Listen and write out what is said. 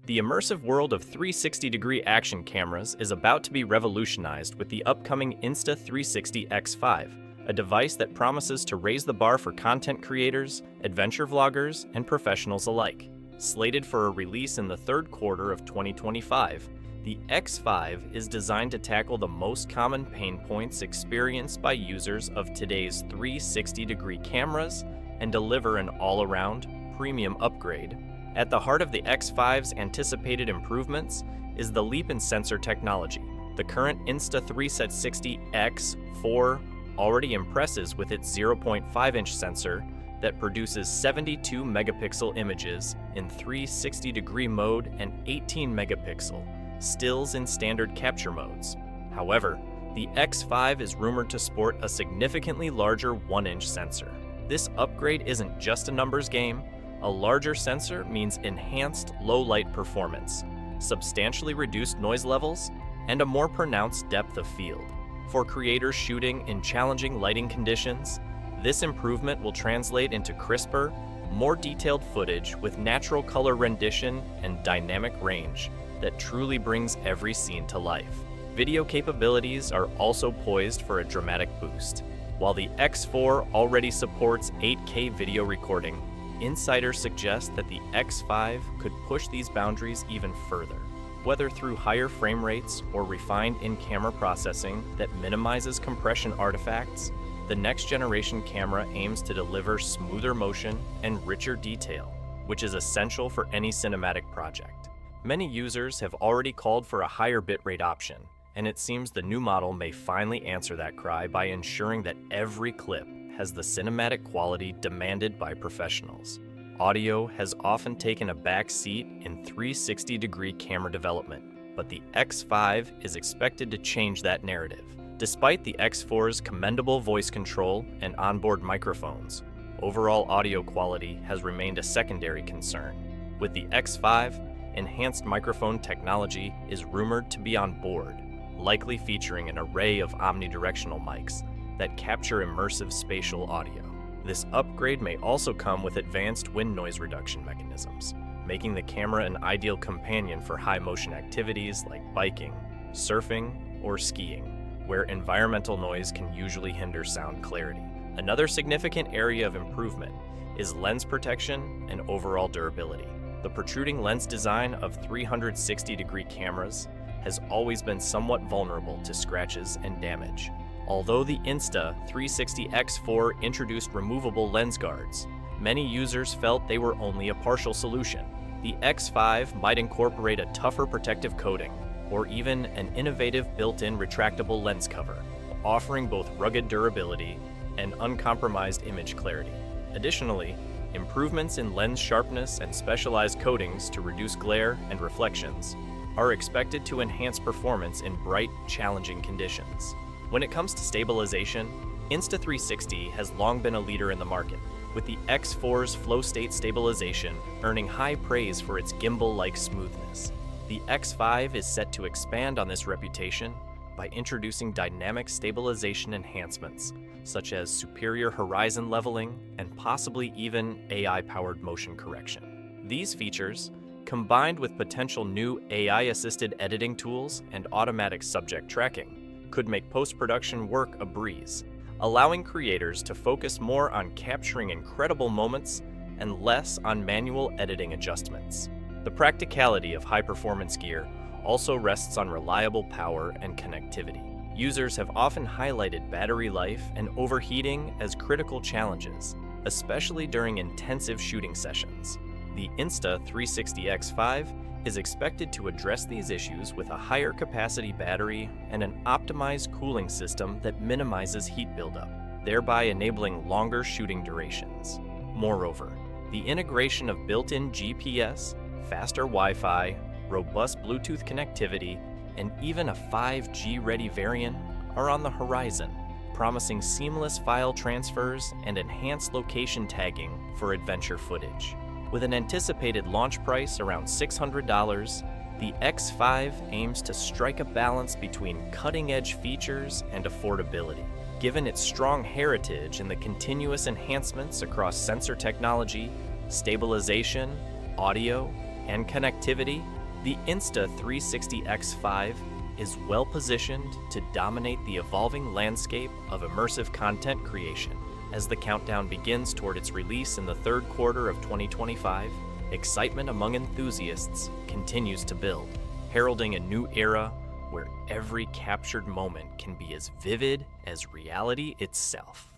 The immersive world of 360-degree action cameras is about to be revolutionized with the upcoming Insta360 X5, a device that promises to raise the bar for content creators, adventure vloggers, and professionals alike. Slated for a release in the third quarter of 2025, the X5 is designed to tackle the most common pain points experienced by users of today's 360-degree cameras and deliver an all-around, premium upgrade. At the heart of the X5's anticipated improvements is the leap in sensor technology. The current Insta360 X4 already impresses with its 0.5-inch sensor that produces 72 megapixel images in 360-degree mode and 18 megapixel stills in standard capture modes. However, the X5 is rumored to sport a significantly larger 1-inch sensor. This upgrade isn't just a numbers game. A larger sensor means enhanced low-light performance, substantially reduced noise levels, and a more pronounced depth of field. For creators shooting in challenging lighting conditions, this improvement will translate into crisper, more detailed footage with natural color rendition and dynamic range that truly brings every scene to life. Video capabilities are also poised for a dramatic boost. While the X4 already supports 8K video recording, insiders suggest that the X5 could push these boundaries even further. Whether through higher frame rates or refined in-camera processing that minimizes compression artifacts, the next-generation camera aims to deliver smoother motion and richer detail, which is essential for any cinematic project. Many users have already called for a higher bitrate option, and it seems the new model may finally answer that cry by ensuring that every clip has the cinematic quality demanded by professionals. Audio has often taken a back seat in 360-degree camera development, but the X5 is expected to change that narrative. Despite the X4's commendable voice control and onboard microphones, overall audio quality has remained a secondary concern. With the X5, enhanced microphone technology is rumored to be on board, likely featuring an array of omnidirectional mics that capture immersive spatial audio. This upgrade may also come with advanced wind noise reduction mechanisms, making the camera an ideal companion for high-motion activities like biking, surfing, or skiing, where environmental noise can usually hinder sound clarity. Another significant area of improvement is lens protection and overall durability. The protruding lens design of 360-degree cameras has always been somewhat vulnerable to scratches and damage. Although the Insta360 X4 introduced removable lens guards, many users felt they were only a partial solution. The X5 might incorporate a tougher protective coating, or even an innovative built-in retractable lens cover, offering both rugged durability and uncompromised image clarity. Additionally, improvements in lens sharpness and specialized coatings to reduce glare and reflections are expected to enhance performance in bright, challenging conditions. When it comes to stabilization, Insta360 has long been a leader in the market, with the X4's flow state stabilization earning high praise for its gimbal-like smoothness. The X5 is set to expand on this reputation by introducing dynamic stabilization enhancements, such as superior horizon leveling and possibly even AI-powered motion correction. These features, combined with potential new AI-assisted editing tools and automatic subject tracking, could make post-production work a breeze, allowing creators to focus more on capturing incredible moments and less on manual editing adjustments. The practicality of high-performance gear also rests on reliable power and connectivity. Users have often highlighted battery life and overheating as critical challenges, especially during intensive shooting sessions. The Insta360 X5 is expected to address these issues with a higher capacity battery and an optimized cooling system that minimizes heat buildup, thereby enabling longer shooting durations. Moreover, the integration of built-in GPS, faster Wi-Fi, robust Bluetooth connectivity, and even a 5G-ready variant are on the horizon, promising seamless file transfers and enhanced location tagging for adventure footage. With an anticipated launch price around $600, the X5 aims to strike a balance between cutting-edge features and affordability. Given its strong heritage in the continuous enhancements across sensor technology, stabilization, audio, and connectivity, The Insta360 X5 is well positioned to dominate the evolving landscape of immersive content creation. As the countdown begins toward its release in the third quarter of 2025, excitement among enthusiasts continues to build, heralding a new era where every captured moment can be as vivid as reality itself.